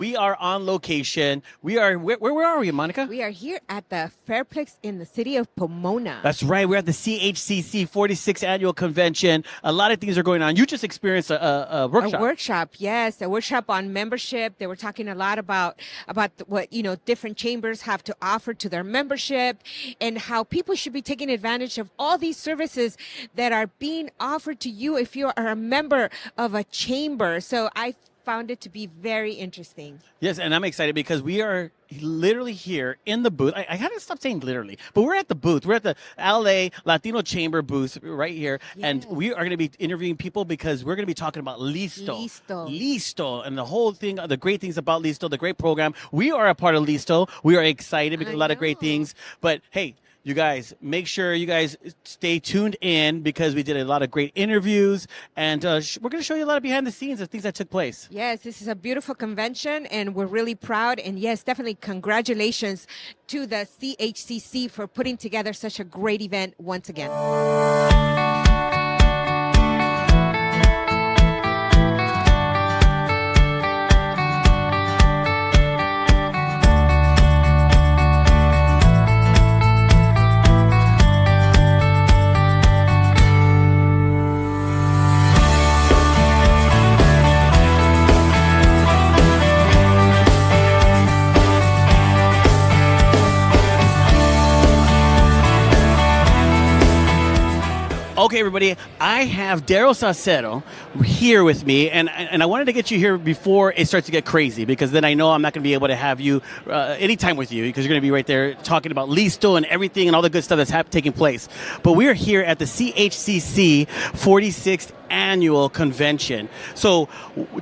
We are on location. We are, where are we, Monica? We are here at the Fairplex in the city of Pomona. That's right. We're at the CHCC 46th Annual Convention. A lot of things are going on. You just experienced a workshop. A workshop, yes. A workshop on membership. They were talking a lot about what, different chambers have to offer to their membership and how people should be taking advantage of all these services that are being offered to you if you are a member of a chamber. So I found it to be very interesting. Yes, and I'm excited because we are literally here in the booth. I gotta stop saying literally, but we're at the booth. We're at the LA Latino Chamber booth right here, and we are going to be interviewing people because we're going to be talking about LISTO, and the whole thing, the great things about LISTO, the great program. We are a part of LISTO. We are excited because a lot of great things. But hey, you guys, make sure you guys stay tuned in because we did a lot of great interviews, and we're going to show you a lot of behind the scenes of things that took place. Yes, this is a beautiful convention, and we're really proud. And yes, definitely congratulations to the CHCC for putting together such a great event once again. Okay, everybody, I have Darrel Sauceda here with me, and I wanted to get you here before it starts to get crazy, because then I know I'm not going to be able to have you anytime with you, because you're going to be right there talking about LISTO and everything and all the good stuff that's taking place. But we are here at the CHCC 46th Annual Convention. So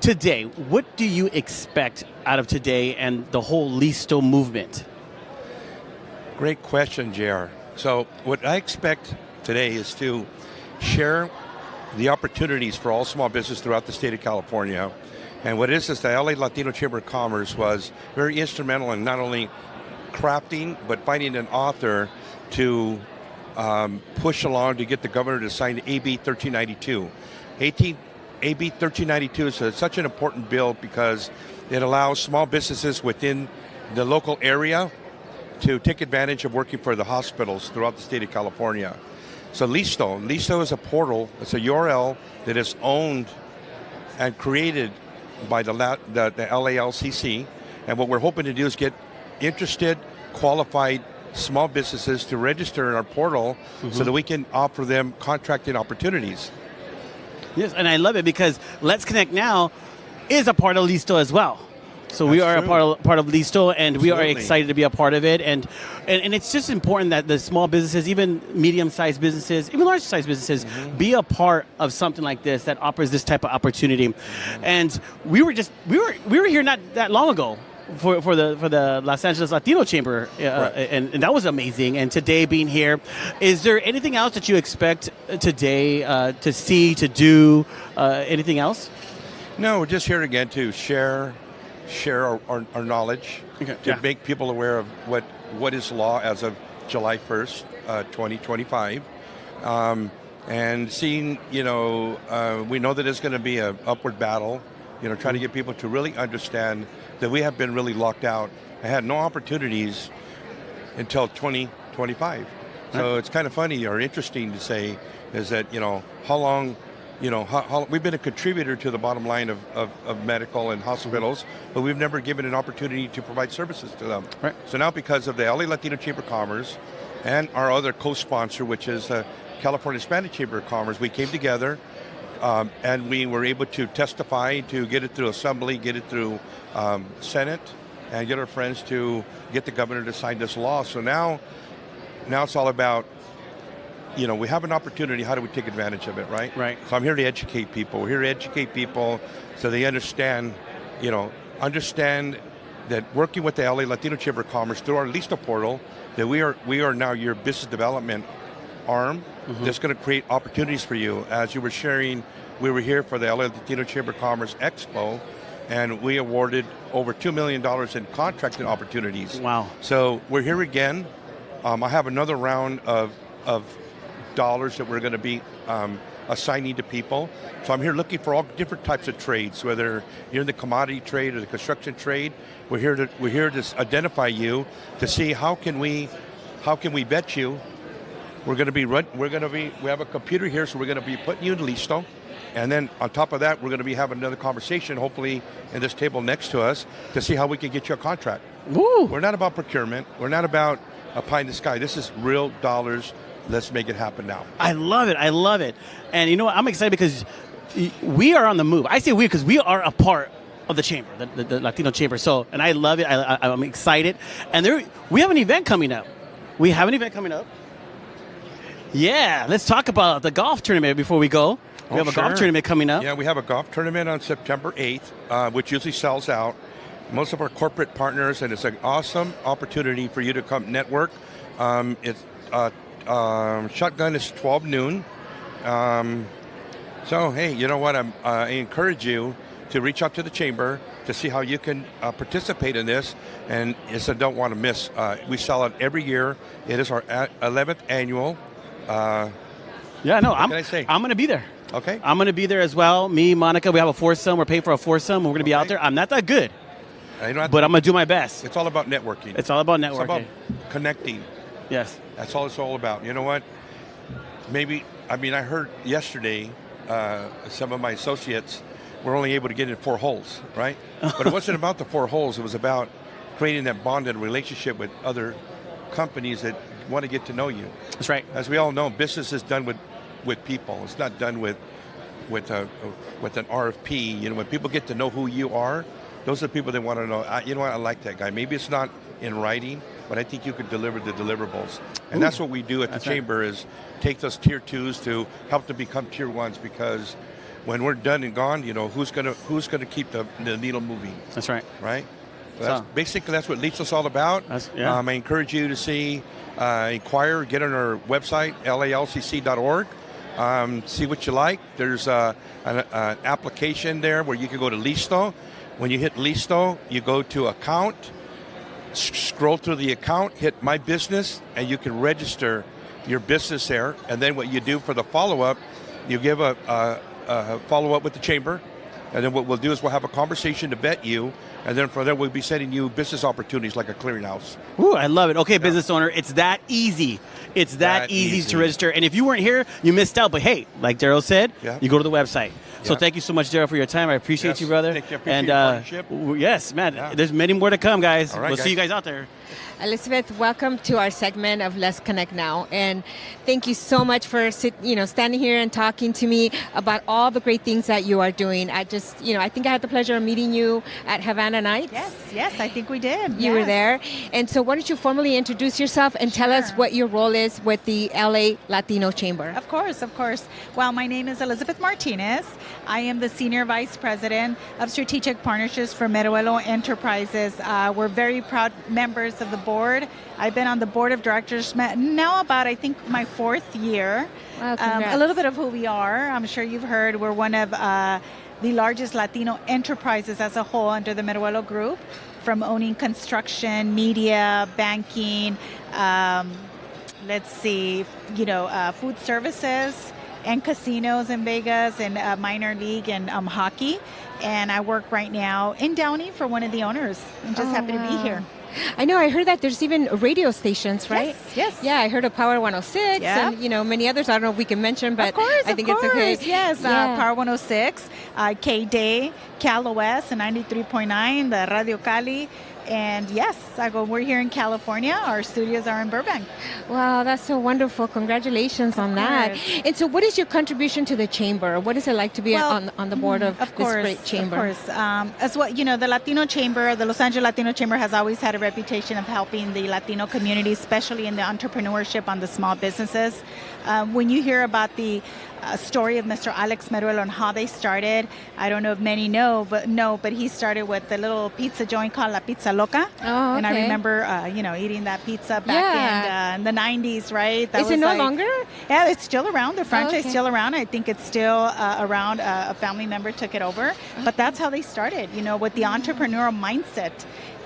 today, what do you expect out of today and the whole LISTO movement? Great question, JR. So what I expect today is to share the opportunities for all small business throughout the state of California. And what is this, the LA Latino Chamber of Commerce was very instrumental in not only crafting, but finding an author to push along to get the governor to sign AB 1392. AB 1392 is such an important bill because it allows small businesses within the local area to take advantage of working for the hospitals throughout the state of California. So LISTO is a portal, it's a URL that is owned and created by the LALCC. And what we're hoping to do is get interested, qualified small businesses to register in our portal so that we can offer them contracting opportunities. Yes, and I love it because Let's Connect Now is a part of LISTO as well. So we are a part of LISTO, and we are excited to be a part of it. And it's just important that the small businesses, even medium-sized businesses, even large-sized businesses, be a part of something like this that offers this type of opportunity. And we were here not that long ago for the Los Angeles Latino Chamber, and that was amazing. And today being here, is there anything else that you expect today to see, to do, anything else? No, we're just here again to share our knowledge, to make people aware of what is law as of July 1st, 2025. And seeing, we know that it's going to be an upward battle, trying to get people to really understand that we have been really locked out. I had no opportunities until 2025. So it's kind of funny or interesting to say is that, how long we've been a contributor to the bottom line of medical and hospitals, but we've never given an opportunity to provide services to them. Right. So now because of the LA Latino Chamber of Commerce and our other co-sponsor, which is the California Hispanic Chamber of Commerce, we came together and we were able to testify, to get it through Assembly, get it through Senate, and get our friends to get the governor to sign this law. So now it's all about, we have an opportunity. How do we take advantage of it, right? Right. So I'm here to educate people. We're here to educate people so they understand that working with the LA Latino Chamber of Commerce through our LISTO portal, that we are now your business development arm that's going to create opportunities for you. As you were sharing, we were here for the LA Latino Chamber of Commerce Expo, and we awarded over $2 million in contracting opportunities. Wow. So we're here again. I have another round of dollars that we're going to be assigning to people. So I'm here looking for all different types of trades, whether you're in the commodity trade or the construction trade. We're here to identify you to see how can we vet you. We have a computer here, so we're going to be putting you in LISTO. And then on top of that, we're going to be having another conversation, hopefully in this table next to us, to see how we can get you a contract. Woo. We're not about procurement. We're not about a pie in the sky. This is real dollars. Let's make it happen now. I love it. I love it. And you know what? I'm excited because we are on the move. I say we because we are a part of the chamber, the Latino chamber. So, and I love it. I'm excited. And we have an event coming up. Yeah, let's talk about the golf tournament before we go. We have a golf tournament coming up. Yeah, we have a golf tournament on September 8th, which usually sells out. Most of our corporate partners, and it's an awesome opportunity for you to come network. Shotgun is 12 noon. So, hey, you know what? I encourage you to reach out to the chamber to see how you can participate in this. And it's a don't want to miss. We sell it every year. It is our 11th annual. I'm going to be there. Okay. I'm going to be there as well. Me, Monica, we have a foursome. We're paying for a foursome. We're going to be out there. I'm not that good, but I'm going to do my best. It's all about networking. It's all about connecting. Yes. That's all it's all about. You know what? I heard yesterday some of my associates were only able to get in 4 holes, right? But it wasn't about the 4 holes. It was about creating that bonded relationship with other companies that want to get to know you. That's right. As we all know, business is done with people. It's not done with an RFP. You know, when people get to know who you are, those are the people that want to know, you know what, I like that guy. Maybe it's not in writing, but I think you could deliver the deliverables. And that's what we do at the chamber is take those tier 2s to help them become tier 1s, because when we're done and gone, you know, who's gonna keep the needle moving? That's right. Right? So that's what LISTO's all about. I encourage you to inquire, get on our website, LALCC.org. See what you like. There's an application there where you can go to LISTO. When you hit LISTO, you go to account, scroll through the account, hit my business, and you can register your business there. And then what you do for the follow-up, you give a follow-up with the chamber. And then what we'll do is we'll have a conversation to vet you. And then from there, we'll be sending you business opportunities like a clearinghouse. Ooh, I love it. Okay, business owner, it's that easy. It's that easy to register. And if you weren't here, you missed out. But hey, like Darrel said, you go to the website. So thank you so much, Darrel, for your time. I appreciate you, brother. Thank you. Appreciate your partnership. Yes, man. There's many more to come, guys. All right, we'll see you guys out there. Elizabeth, welcome to our segment of Let's Connect Now. And thank you so much for standing here and talking to me about all the great things that you are doing. I think I had the pleasure of meeting you at Havana Nights. Yes, I think we did. You were there. And so why don't you formally introduce yourself and tell us what your role is with the LA Latino Chamber? Of course. Well, my name is Elizabeth Martinez. I am the Senior Vice President of Strategic Partnerships for Meruelo Enterprises. We're very proud members of the board. I've been on the board of directors now about, I think, my 4th year. Wow, a little bit of who we are. I'm sure you've heard we're one of the largest Latino enterprises as a whole under the Meruelo Group, from owning construction, media, banking, food services, and casinos in Vegas, and minor league and hockey. And I work right now in Downey for one of the owners. I'm just happy to be here. I know. I heard that there's even radio stations, right? Yes. Yeah, I heard of Power 106 and many others. I don't know if we can mention, but I think it's okay. Yes, Power 106, K-Day, Cal OS, and 93.9, the Radio Cali. And yes, we're here in California. Our studios are in Burbank. Wow, that's so wonderful. Congratulations on that. And so what is your contribution to the chamber? What is it like to be on the board of this great chamber? Of course. As what, the Latino Chamber, the Los Angeles Latino Chamber has always had a reputation of helping the Latino community, especially in the entrepreneurship on the small businesses. When you hear about the story of Mr. Alex Meruelo and how they started, I don't know if many know, but he started with the little pizza joint called La Pizza Loca. Oh, okay. And I remember, eating that pizza back in the 90s, right? Is it no longer? Yeah, it's still around. The franchise is still around. I think it's still around. A family member took it over. But that's how they started, with the entrepreneurial mindset.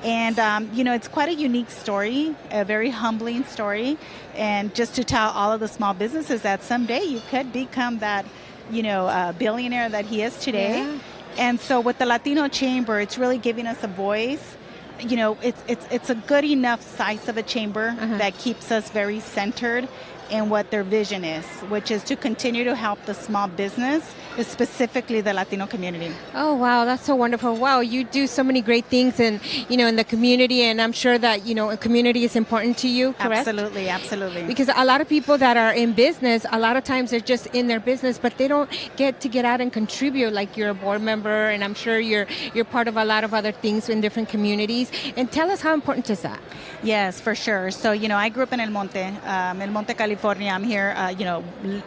And, it's quite a unique story, a very humbling story. And just to tell all of the small businesses that someday you could become that billionaire that he is today. Yeah. And so with the Latino Chamber, it's really giving us a voice. It's a good enough size of a chamber that keeps us very centered in what their vision is, which is to continue to help the small business, specifically the Latino community. Oh, wow. That's so wonderful. Wow. You do so many great things in the community. And I'm sure that, a community is important to you, correct? Absolutely. Absolutely. Because a lot of people that are in business, a lot of times they're just in their business, but they don't get out and contribute. Like you're a board member, and I'm sure you're part of a lot of other things in different communities. And tell us how important is that? Yes, for sure. So, I grew up in El Monte, California. I'm here,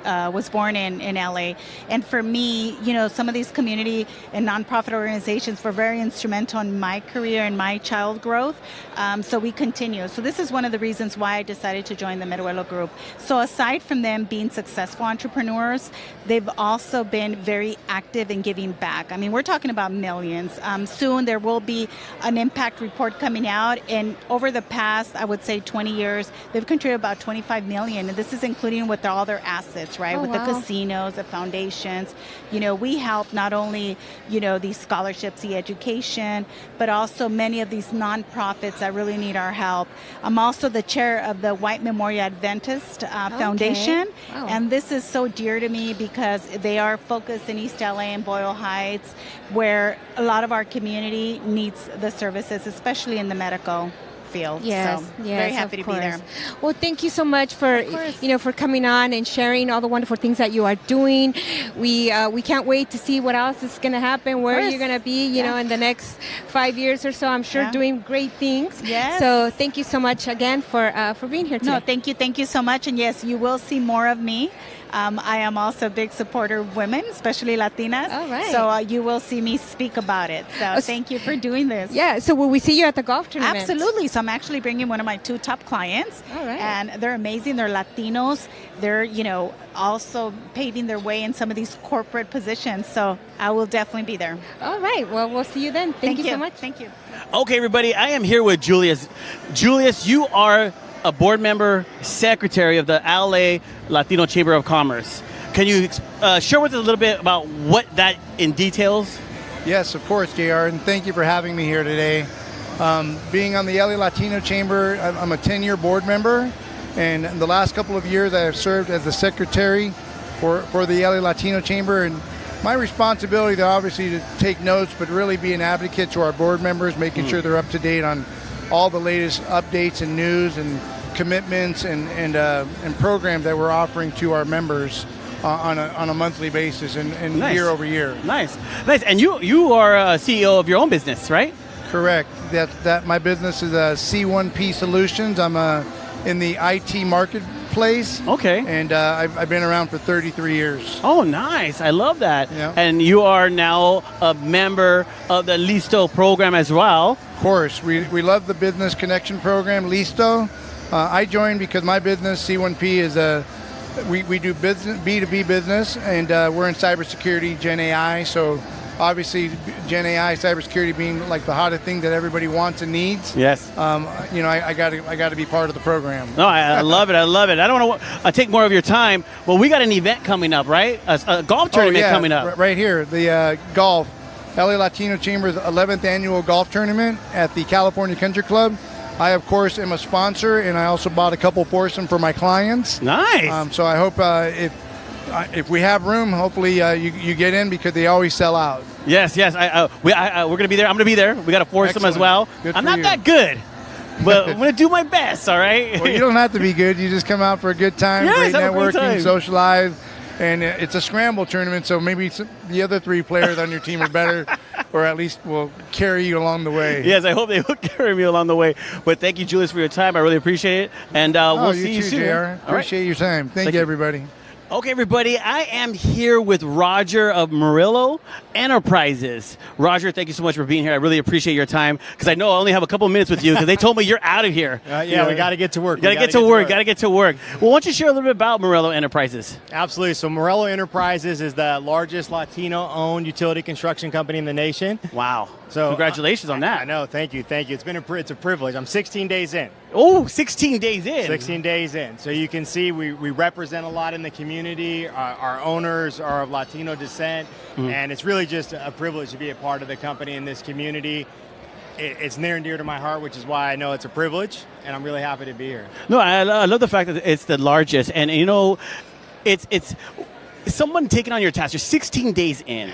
was born in LA. And for me, some of these community and nonprofit organizations were very instrumental in my career and my child growth. So we continue. So this is one of the reasons why I decided to join the Meruelo Group. So aside from them being successful entrepreneurs, they've also been very active in giving back. I mean, we're talking about millions. Soon there will be an impact report coming out. And over the past, I would say 20 years, they've contributed about 25 million. And this is including with all their assets, right? With the casinos, the foundations. We help not only, these scholarships, the education, but also many of these nonprofits that really need our help. I'm also the chair of the White Memorial Adventist Foundation. Wow. And this is so dear to me because they are focused in East LA and Boyle Heights, where a lot of our community needs the services, especially in the medical field. Yes, so yes, very happy to be there. Well, thank you so much for for coming on and sharing all the wonderful things that you are doing. We can't wait to see what else is going to happen, where you're going to be, in the next 5 years or so. I'm sure doing great things. Yes. So thank you so much again for being here today. No, thank you so much. And yes, you will see more of me. I am also a big supporter of women, especially Latinas. All right. So you will see me speak about it. So thank you for doing this. Yeah. So will we see you at the golf tournament? Absolutely. So I'm actually bringing one of my 2 top clients. All right. And they're amazing. They're Latinos. They're, also paving their way in some of these corporate positions. So I will definitely be there. All right. Well, we'll see you then. Thank you so much. Thank you. Okay, everybody. I am here with Julius. Julius, you are a board member, secretary of the LA Latino Chamber of Commerce. Can you share with us a little bit about what that in details? Yes, of course, JR, and thank you for having me here today. Being on the LA Latino Chamber, I'm a 10-year board member, and in the last couple of years I have served as the secretary for the LA Latino Chamber, and my responsibility is obviously to take notes, but really be an advocate to our board members, making sure they're up to date on all the latest updates and news and commitments and programs that we're offering to our members on a monthly basis and nice. Year over year. Nice. And you are a CEO of your own business, right? Correct. That my business is C1P Solutions. I'm in the IT marketplace. Okay. And I've been around for 33 years. Oh, nice. I love that. Yeah. And you are now a member of the LISTO program as well. Of course. We love the Business Connection Program, LISTO. I joined because my business, C1P, is we do business, B2B business, and we're in cybersecurity, Gen AI. So obviously, Gen AI, cybersecurity being like the hottest thing that everybody wants and needs. Yes. I got to be part of the program. No, I love it. I love it. I don't want to take more of your time. Well, we got an event coming up, right? A golf tournament coming up. Right here, the golf. LA Latino Chamber's 11th annual golf tournament at the California Country Club. I, of course, am a sponsor, and I also bought a couple foursomes for my clients. Nice. So I hope if we have room, hopefully you get in because they always sell out. Yes. We're going to be there. I'm going to be there. We got a foursome as well. I'm not that good, but I'm going to do my best, all right? Well, you don't have to be good. You just come out for a good time, yes, great networking, socialize. And it's a scramble tournament, so maybe the other 3 players on your team are better, or at least will carry you along the way. Yes, I hope they will carry me along the way. But thank you, Julius, for your time. I really appreciate it. And we'll see you soon. JR. Appreciate your time. Thank you, everybody. Okay, everybody, I am here with Roger of Meruelo Enterprises. Roger, thank you so much for being here. I really appreciate your time because I know I only have a couple minutes with you because they told me you're out of here. We got to get to work. Got to get to work. Well, why don't you share a little bit about Meruelo Enterprises? Absolutely. So Meruelo Enterprises is the largest Latino-owned utility construction company in the nation. Wow. So congratulations on that. I know. Thank you. It's a privilege. I'm 16 days in. Oh, 16 days in. 16 days in. So you can see we represent a lot in the community. community. Our owners are of Latino descent, and it's really just a privilege to be a part of the company in this community. It's near and dear to my heart, which is why I know it's a privilege, and I'm really happy to be here. No, I love the fact that it's the largest, and it's someone taking on your task. You're 16 days in,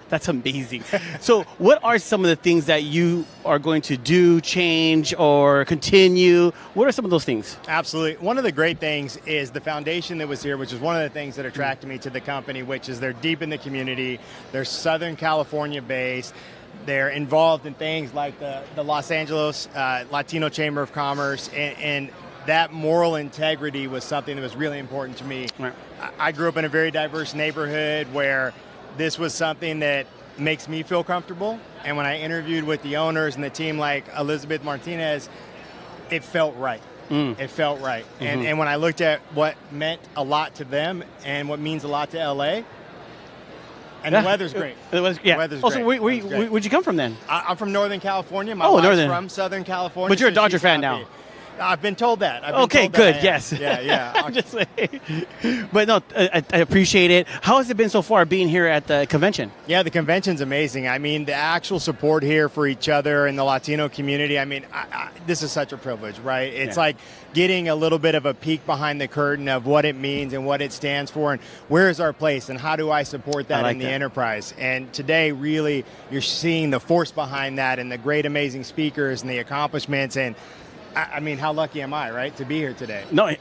that's amazing. So what are some of the things that you are going to do, change, or continue? What are some of those things? Absolutely. One of the great things is the foundation that was here, which is one of the things that attracted me to the company, which is they're deep in the community. They're Southern California based. They're involved in things like the Los Angeles Latino Chamber of Commerce, and that moral integrity was something that was really important to me. Right. I grew up in a very diverse neighborhood where this was something that makes me feel comfortable. And when I interviewed with the owners and the team like Elizabeth Martinez, it felt right. It felt right. And when I looked at what meant a lot to them and what means a lot to LA, and the weather's great. The weather's great. Where'd you come from then? I'm from Northern California. My wife's from Southern California. But you're a Dodger fan now. I've been told that. Good. Yes. Yeah. I'm just saying. But no, I appreciate it. How has it been so far being here at the convention? Yeah, the convention's amazing. I mean, the actual support here for each other in the Latino community, I mean, this is such a privilege, right? It's like getting a little bit of a peek behind the curtain of what it means and what it stands for and where is our place and how do I support that in the enterprise. And today, really, you're seeing the force behind that and the great, amazing speakers and the accomplishments. And I mean, how lucky am I, right, to be here today? No,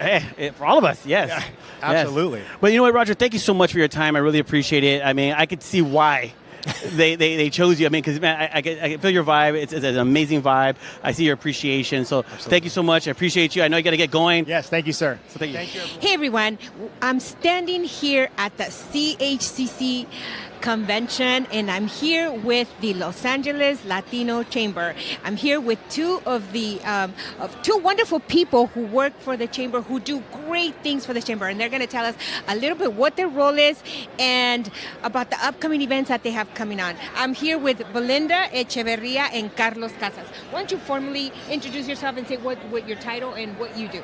for all of us, yes. Yeah, absolutely. Yes. But you know what, Roger, thank you so much for your time. I really appreciate it. I mean, I could see why they chose you. I mean, because, man, I can feel your vibe. It's an amazing vibe. I see your appreciation. So Thank you so much. I appreciate you. I know you got to get going. Yes, thank you, sir. So thank you. Hey, everyone. I'm standing here at the CHCC convention, and I'm here with the Los Angeles Latino Chamber. I'm here with two wonderful people who work for the chamber, who do great things for the chamber, and they're going to tell us a little bit what their role is and about the upcoming events that they have coming on. I'm here with Belinda Echeverria and Carlos Casas. Why don't you formally introduce yourself and say what your title and what you do?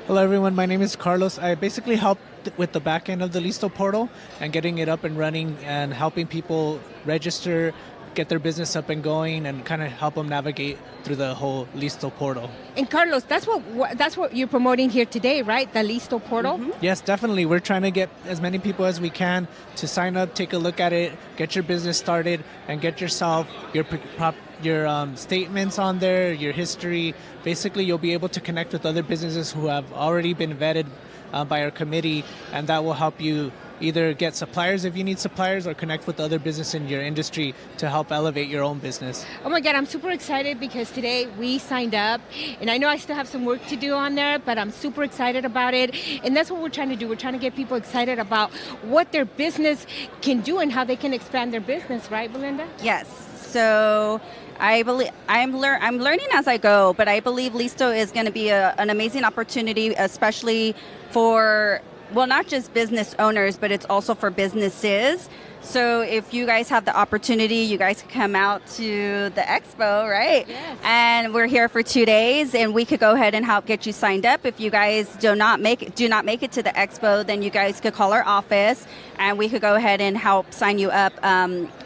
Hello, everyone. My name is Carlos. I basically help with the back end of the LISTO Portal and getting it up and running and helping people register, get their business up and going, and kind of help them navigate through the whole LISTO Portal. And Carlos, that's what you're promoting here today, right? The LISTO Portal? Mm-hmm. Yes, definitely. We're trying to get as many people as we can to sign up, take a look at it, get your business started, and get yourself your statements on there, your history. Basically, you'll be able to connect with other businesses who have already been vetted by our committee, and that will help you either get suppliers if you need suppliers or connect with other business in your industry to help elevate your own business. Oh my God, I'm super excited because today we signed up, and I know I still have some work to do on there, but I'm super excited about it. And that's what we're trying to do. We're trying to get people excited about what their business can do and how they can expand their business, right, Belinda? Yes. So I believe I'm learning as I go, but I believe LISTO is going to be an amazing opportunity, especially for, well, not just business owners, but it's also for businesses. So if you guys have the opportunity, you guys can come out to the expo, right? Yes. And we're here for 2 days, and we could go ahead and help get you signed up. If you guys do not make it to the expo, then you guys could call our office, and we could go ahead and help sign you up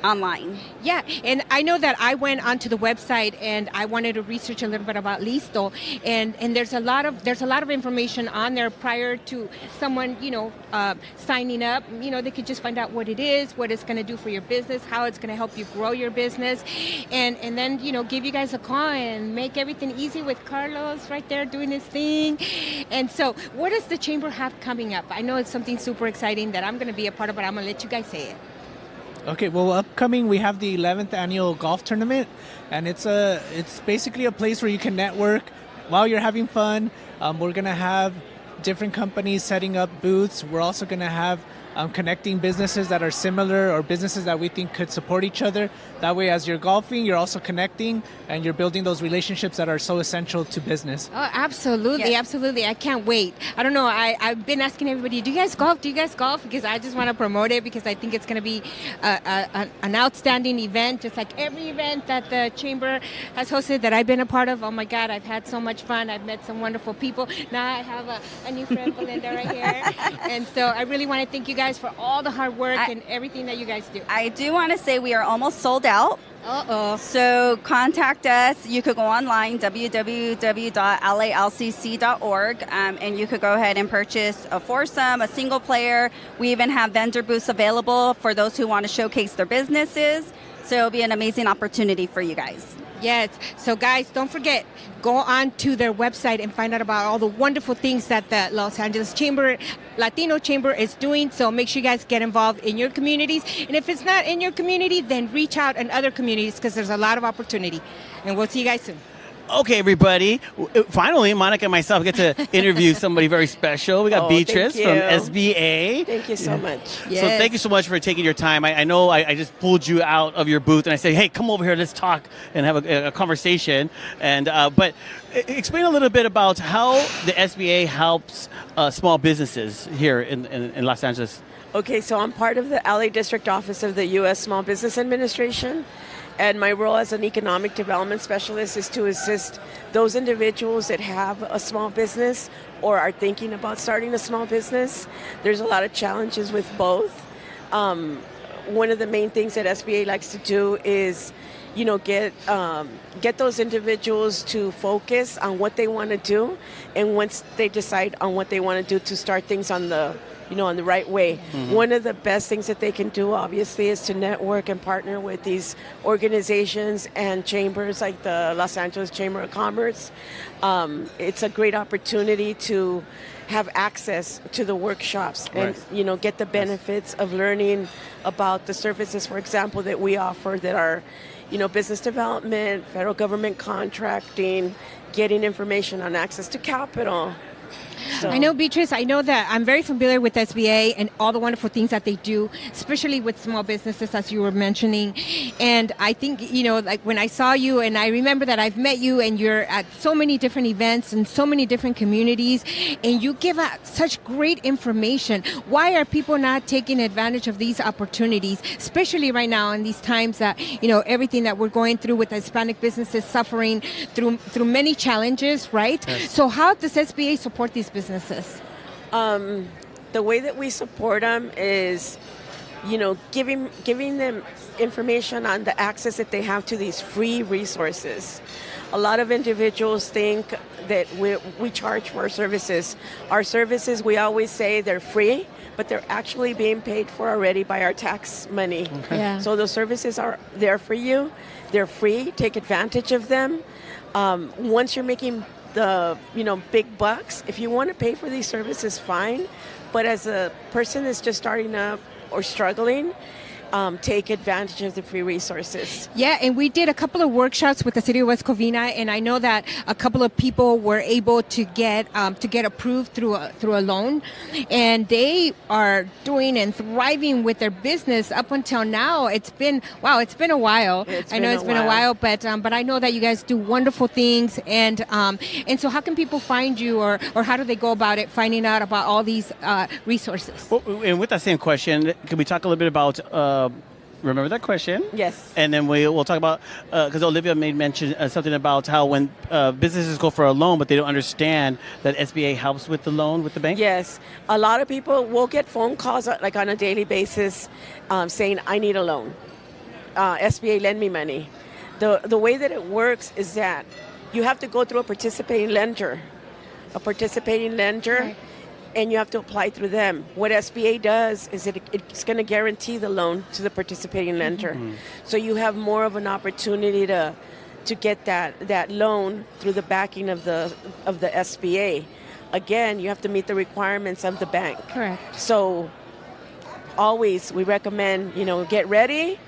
online. Yeah, and I know that I went onto the website and I wanted to research a little bit about LISTO, and there's a lot of information on there prior to someone signing up. They could just find out what it is, what it's going to do for your business, how it's going to help you grow your business, and then give you guys a call and make everything easy with Carlos right there doing his thing. And so, what does the chamber have coming up? I know it's something super exciting that I'm going to be a part of, but I'm going to let you guys say it. Okay, well, upcoming we have the 11th annual golf tournament, and it's basically a place where you can network while you're having fun. We're gonna have different companies setting up booths. We're also gonna have connecting businesses that are similar or businesses that we think could support each other. That way, as you're golfing, you're also connecting and you're building those relationships that are so essential to business. Oh, absolutely. Yes. Absolutely. I can't wait. I don't know. I've been asking everybody, do you guys golf? Do you guys golf? Because I just want to promote it because I think it's going to be an outstanding event, just like every event that the Chamber has hosted that I've been a part of. Oh my God, I've had so much fun. I've met some wonderful people. Now I have a new friend, Belinda, right here. And so I really want to thank you guys for all the hard work and everything that you guys do. I do want to say we are almost sold out. Uh-oh. So contact us. You could go online, www.lalcc.org, and you could go ahead and purchase a foursome, a single player. We even have vendor booths available for those who want to showcase their businesses. So it'll be an amazing opportunity for you guys. Yes. So, guys, don't forget, go on to their website and find out about all the wonderful things that the Los Angeles Chamber, Latino Chamber is doing. So make sure you guys get involved in your communities. And if it's not in your community, then reach out in other communities because there's a lot of opportunity. And we'll see you guys soon. Okay, everybody. Finally, Monica and myself get to interview somebody very special. We got Beatrice from SBA. Thank you so much. Yes. So thank you so much for taking your time. I know I just pulled you out of your booth and I said, hey, come over here, let's talk and have a conversation. And but explain a little bit about how the SBA helps small businesses here in Los Angeles. Okay, so I'm part of the LA District Office of the U.S. Small Business Administration. And my role as an economic development specialist is to assist those individuals that have a small business or are thinking about starting a small business. There's a lot of challenges with both. One of the main things that SBA likes to do is, get those individuals to focus on what they want to do, and once they decide on what they want to do, to start things on the right way. Mm-hmm. One of the best things that they can do, obviously, is to network and partner with these organizations and chambers like the Los Angeles Chamber of Commerce. It's a great opportunity to have access to the workshops and, get the benefits of learning about the services, for example, that we offer that are, business development, federal government contracting, getting information on access to capital. So. I know, Beatrice, I know that I'm very familiar with SBA and all the wonderful things that they do, especially with small businesses, as you were mentioning. And I think, like when I saw you, and I remember that I've met you and you're at so many different events and so many different communities, and you give out such great information. Why are people not taking advantage of these opportunities, especially right now in these times that, everything that we're going through with Hispanic businesses suffering through many challenges, right? Yes. So how does SBA support these businesses? The way that we support them is, giving them information on the access that they have to these free resources. A lot of individuals think that we charge for our services. Our services, we always say they're free, but they're actually being paid for already by our tax money. Okay. Yeah. So those services are there for you. They're free. Take advantage of them. Once you're making the big bucks, if you want to pay for these services, fine, but as a person that's just starting up or struggling, take advantage of the free resources. Yeah, and we did a couple of workshops with the city of West Covina, and I know that a couple of people were able to get approved through a loan, and they are doing and thriving with their business up until now. It's been a while. I know it's been a while, but I know that you guys do wonderful things, and so how can people find you, or how do they go about it, finding out about all these resources? Well, and with that same question, can we talk a little bit about remember that question? Yes. And then we'll talk about, because Olivia made mention something about how when businesses go for a loan, but they don't understand that SBA helps with the loan with the bank? Yes. A lot of people will get phone calls like on a daily basis saying, I need a loan. SBA, lend me money. The way that it works is that you have to go through a participating lender. Right. And you have to apply through them. What SBA does is it's going to guarantee the loan to the participating lender. Mm-hmm. So you have more of an opportunity to get that loan through the backing of the SBA. Again, you have to meet the requirements of the bank. Correct. So always we recommend, get ready,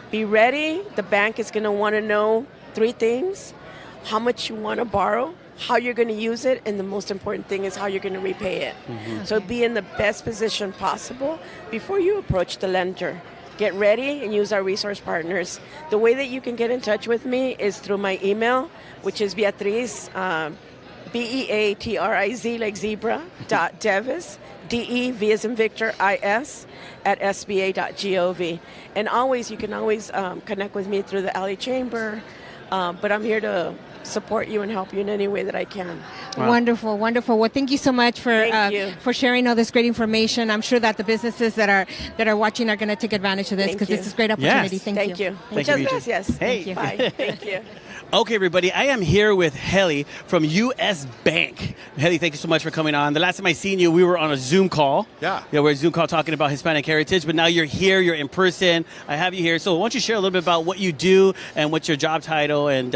be ready. The bank is going to want to know 3 things: how much you want to borrow, how you're going to use it, and the most important thing is how you're going to repay it. So be in the best position possible before you approach the lender. Get ready and use our resource partners. The way that you can get in touch with me is through my email, which is Beatriz, Beatriz, like zebra, .devis, DEV as in Victor, IS, at sba.gov. And always, you can always connect with me through the LA Chamber, but I'm here to support you and help you in any way that I can. Wow. Wonderful, wonderful. Well, thank you so much for sharing all this great information. I'm sure that the businesses that are watching are going to take advantage of this because this is a great opportunity. Yes. Thank you. Muchas gracias. Hey. Bye. Thank you. Okay, everybody, I am here with Heli from U.S. Bank. Heli, thank you so much for coming on. The last time I seen you, we were on a Zoom call. Yeah, we're a Zoom call talking about Hispanic heritage, but now you're here, you're in person. I have you here. So why don't you share a little bit about what you do and what's your job title, and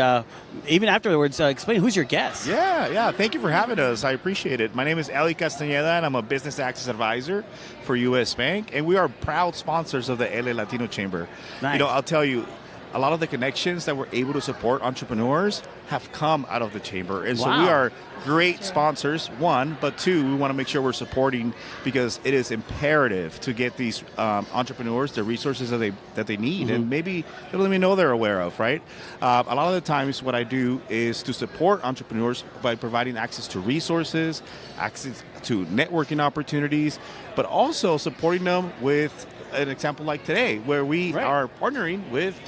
even afterwards, explain who's your guest. Yeah. Thank you for having us. I appreciate it. My name is Eli Castañeda, and I'm a business access advisor for U.S. Bank, and we are proud sponsors of the LA Latino Chamber. Nice. I'll tell you, a lot of the connections that we're able to support entrepreneurs have come out of the chamber. And so we are great sponsors, one, but two, we want to make sure we're supporting because it is imperative to get these entrepreneurs the resources that they need and maybe they don't even know they're aware of, right? A lot of the times what I do is to support entrepreneurs by providing access to resources, access to networking opportunities, but also supporting them with an example like today where we are partnering with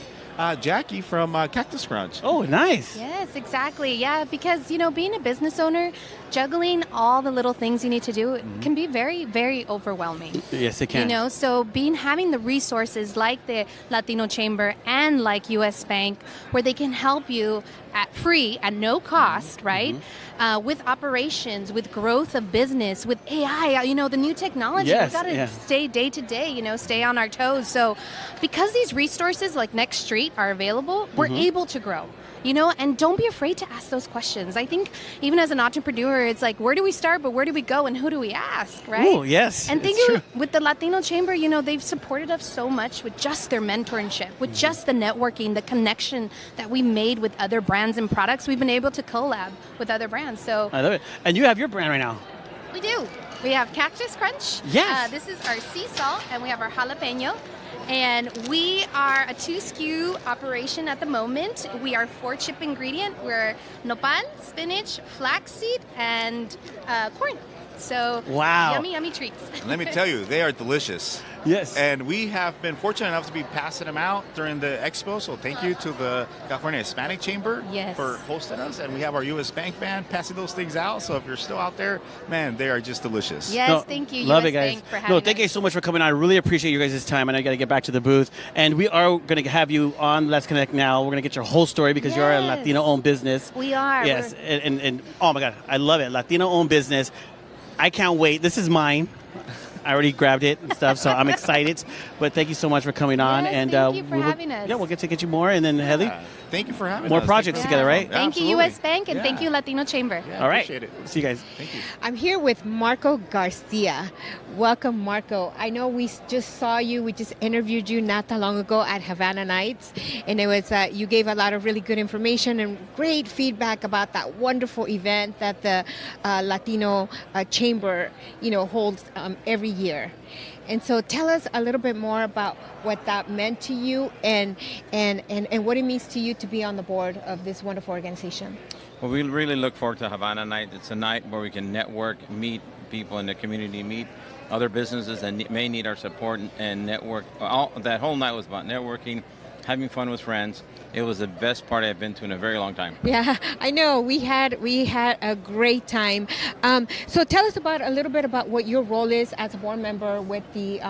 Jackie from Cactus Crunch. Oh, nice. Yes, exactly. Yeah, because, being a business owner, juggling all the little things you need to do can be very, very overwhelming. Yes, it can. So having the resources like the Latino Chamber and like U.S. Bank, where they can help you at no cost, right? With operations, with growth of business, with AI, the new technology. Yes, We've got to stay day to day, stay on our toes. So because these resources like Next Street are available, we're able to grow. And don't be afraid to ask those questions. I think even as an entrepreneur, it's like, where do we start, but where do we go and who do we ask, right? Oh, yes. And thank you with the Latino Chamber, they've supported us so much with just their mentorship, with just the networking, the connection that we made with other brands and products. We've been able to collab with other brands. So I love it. And you have your brand right now. We do. We have Cactus Crunch. Yes. This is our sea salt, and we have our jalapeno. And we are a 2 SKU operation at the moment. We are 4 chip ingredient. We're nopal, spinach, flaxseed, and corn. So yummy treats. Let me tell you, they are delicious. Yes. And we have been fortunate enough to be passing them out during the expo. So thank you to the California Hispanic Chamber for hosting us. And we have our U.S. Bank band passing those things out. So if you're still out there, man, they are just delicious. Yes, thank you, love US it, guys. Bank, for having us. Thank you so much for coming on. I really appreciate you guys' time. And I got to get back to the booth. And we are going to have you on Let's Connect Now. We're going to get your whole story because you're a Latino-owned business. We are. Yes. And oh, my God, I love it. Latino-owned business. I can't wait. This is mine. I already grabbed it and stuff, so I'm excited. But thank you so much for coming on. Yes, and thank you for having us. Yeah, we'll get to get you more. And then, Heli, thank you for having more us. projects together, right? Thank you, U.S. Bank, and thank you, Latino Chamber. All right. Appreciate it. See you guys. Thank you. I'm here with Marco Garcia. Welcome, Marco. I know we just saw you. We just interviewed you not that long ago at Havana Nights, and it was you gave a lot of really good information and great feedback about that wonderful event that the Latino Chamber, holds every year. And so tell us a little bit more about what that meant to you and what it means to you to be on the board of this wonderful organization. Well, we really look forward to Havana Night. It's a night where we can network, meet people in the community, meet other businesses that may need our support and network. That whole night was about networking, having fun with friends. It was the best party I've been to in a very long time. Yeah, I know. We had a great time. So tell us a little bit about what your role is as a board member with the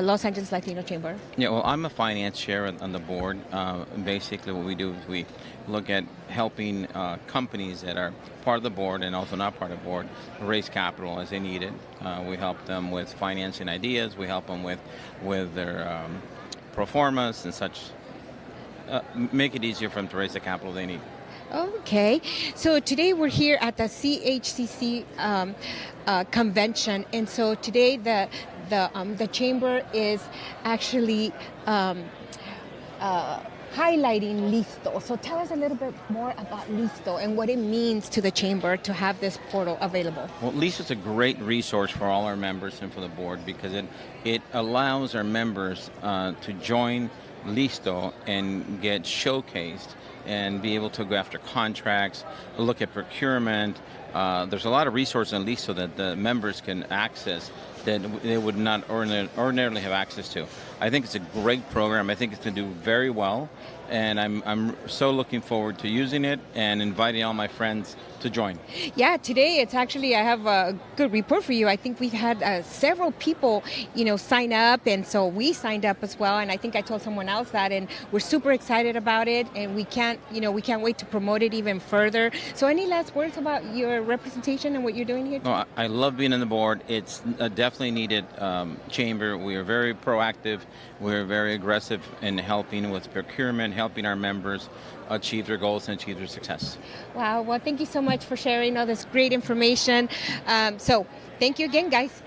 Los Angeles Latino Chamber. Yeah, well, I'm a finance chair on the board. Basically, what we do is we look at helping companies that are part of the board and also not part of the board raise capital as they need it. We help them with financing ideas. We help them with their pro formas and such. Make it easier for them to raise the capital they need. Okay, so today we're here at the CHCC convention, and so today the chamber is actually highlighting LISTO. So tell us a little bit more about LISTO and what it means to the chamber to have this portal available. Well, LISTO is a great resource for all our members and for the board because it allows our members to join LISTO and get showcased and be able to go after contracts, look at procurement. There's a lot of resources in LISTO that the members can access that they would not ordinarily have access to. I think it's a great program. I think it's going to do very well, and I'm so looking forward to using it and inviting all my friends to join. Yeah, today it's actually, I have a good report for you. I think we've had several people, sign up, and so we signed up as well. And I think I told someone else that, and we're super excited about it, and we can't wait to promote it even further. So, any last words about your representation and what you're doing here? No, I love being on the board. It's a definitely needed chamber. We are very proactive. We're very aggressive in helping with procurement, helping our members achieve their goals and achieve their success. Wow. Well, thank you so much for sharing all this great information. So thank you again, guys.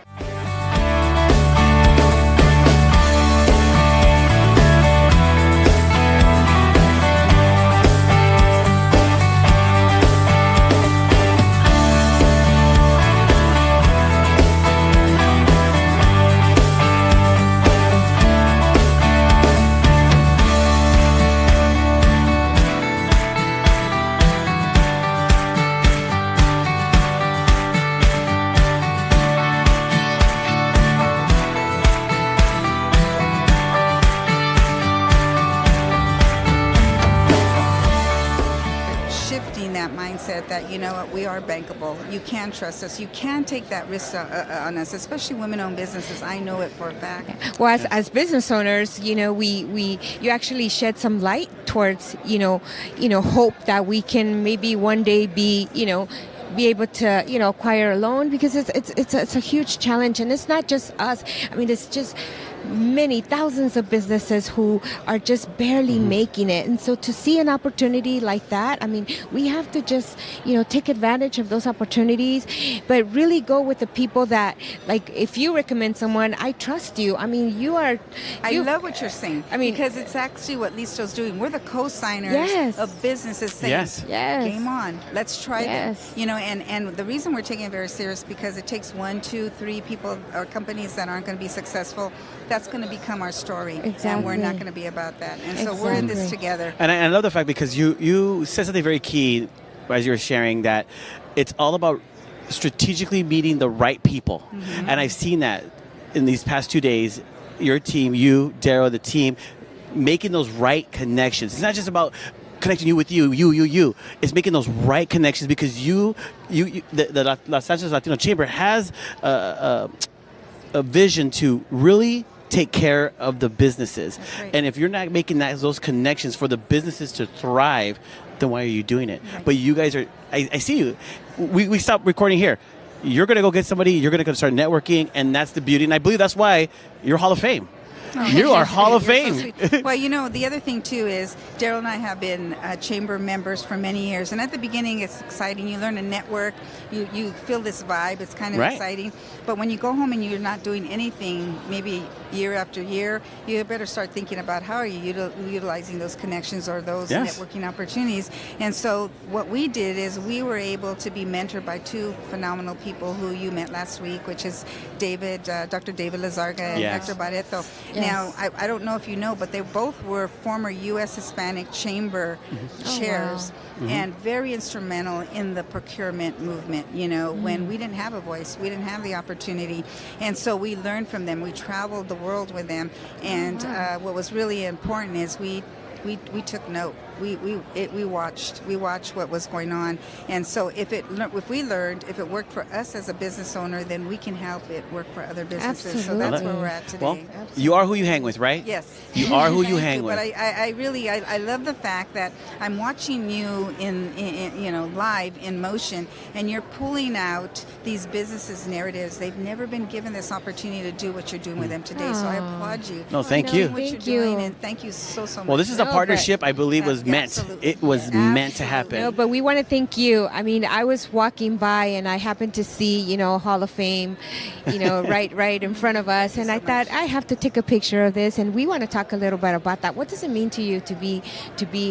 That we are bankable. You can trust us. You can take that risk on us, especially women-owned businesses. I know it for a fact. Well, as business owners, you actually shed some light towards hope that we can maybe one day be able to acquire a loan, because it's a huge challenge, and it's not just us. I mean, it's just many thousands of businesses who are just barely making it. And so to see an opportunity like that, I mean, we have to just, take advantage of those opportunities, but really go with the people that, like, if you recommend someone, I trust you. I mean, I love what you're saying. I mean, because it's actually what LISTO's doing. We're the co-signers of businesses saying, yes, game on, let's try this. Yes. And the reason we're taking it very serious, because it takes 1, 2, 3 people or companies that aren't going to be successful. That's going to become our story, and we're not going to be about that. And so we're in this together. And I love the fact, because you said something very key as you were sharing, that it's all about strategically meeting the right people. And I've seen that in these past 2 days. Your team, you, Darrel, the team, making those right connections. It's not just about connecting you with you. It's making those right connections, because the Los Angeles Latino Chamber has a vision to really take care of the businesses. Right. And if you're not making those connections for the businesses to thrive, then why are you doing it? Right. But you guys are, I see you. We stopped recording here. You're going to go get somebody, you're going to go start networking, and that's the beauty. And I believe that's why you're Hall of Fame. Oh, you are Hall of Fame. So well, the other thing too is Darrel and I have been chamber members for many years, and at the beginning it's exciting. You learn to network, you feel this vibe. It's kind of exciting. But when you go home and you're not doing anything, maybe year after year, you better start thinking about how are you utilizing those connections or those networking opportunities. And so what we did is we were able to be mentored by 2 phenomenal people who you met last week, which is Dr. David Lizarga and Dr. Barreto. Now, I don't know if you know, but they both were former U.S. Hispanic Chamber chairs and very instrumental in the procurement movement, when we didn't have a voice, we didn't have the opportunity. And so we learned from them. We traveled the world with them. And what was really important is we took note. We watched what was going on, and so if we learned, if it worked for us as a business owner, then we can help it work for other businesses. Absolutely. So that's where we're at today. Well, you are who you hang with, right? Yes, you are who you hang with. But I really love the fact that I'm watching you in live in motion, and you're pulling out these businesses' narratives. They've never been given this opportunity to do what you're doing with them today. So I applaud you. No, thank you. What you're doing, and thank you so much. Well, this is a partnership I believe was meant. Absolutely. It was meant to happen. No, but we want to thank you. I mean, I was walking by and I happened to see, Hall of Fame, right in front of us, and I thought I have to take a picture of this, and we want to talk a little bit about that. What does it mean to you to be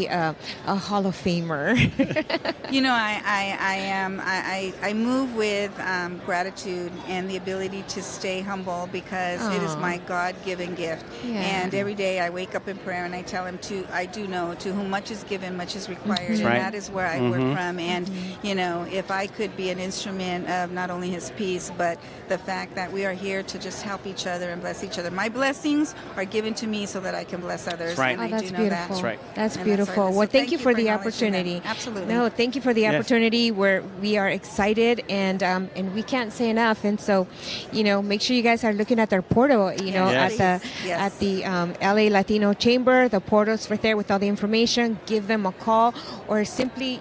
a Hall of Famer? I move with gratitude and the ability to stay humble because it is my God-given gift. Yeah. And every day I wake up in prayer and I tell him I do know to whom much is given, much is required, and that is where I work from. And if I could be an instrument of not only his peace, but the fact that we are here to just help each other and bless each other. My blessings are given to me so that I can bless others. Right. And I that's do know beautiful. that. That's right. That's And beautiful. right. Well, So thank you for the acknowledging that. opportunity. Absolutely. No, thank you for the Yes. opportunity. We are excited, and we can't say enough. And so, make sure you guys are looking at their portal. Yes. At the LA Latino Chamber. The portal's right there with all the information. Give them a call, or simply,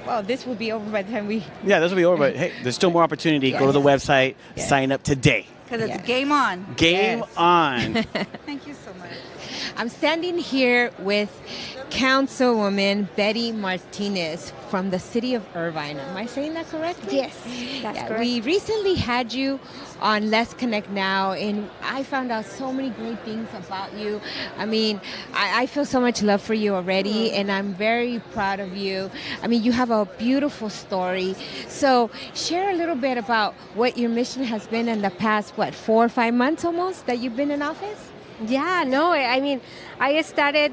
well, this will be over by the time we. Yeah, this will be over, but hey, there's still more opportunity. Go to the website, sign up today. Because it's game on. Game on. Thank you so much. I'm standing here with Councilwoman Betty Martinez from the city of Irvine. Am I saying that correctly? Yes, that's correct. We recently had you on Let's Connect Now, and I found out so many great things about you. I mean, I feel so much love for you already, and I'm very proud of you. I mean, you have a beautiful story. So share a little bit about what your mission has been in the past, 4 or 5 months almost that you've been in office? Yeah, no, I mean, I started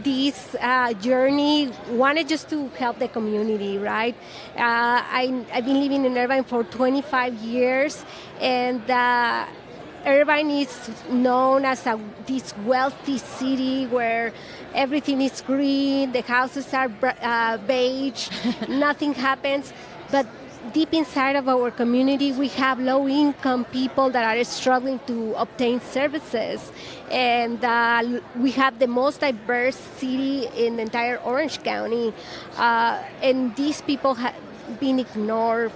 this journey, wanted just to help the community, right? I've been living in Irvine for 25 years, and Irvine is known as this wealthy city where everything is green, the houses are beige, nothing happens, but deep inside of our community, we have low-income people that are struggling to obtain services. And we have the most diverse city in the entire Orange County. And these people have been ignored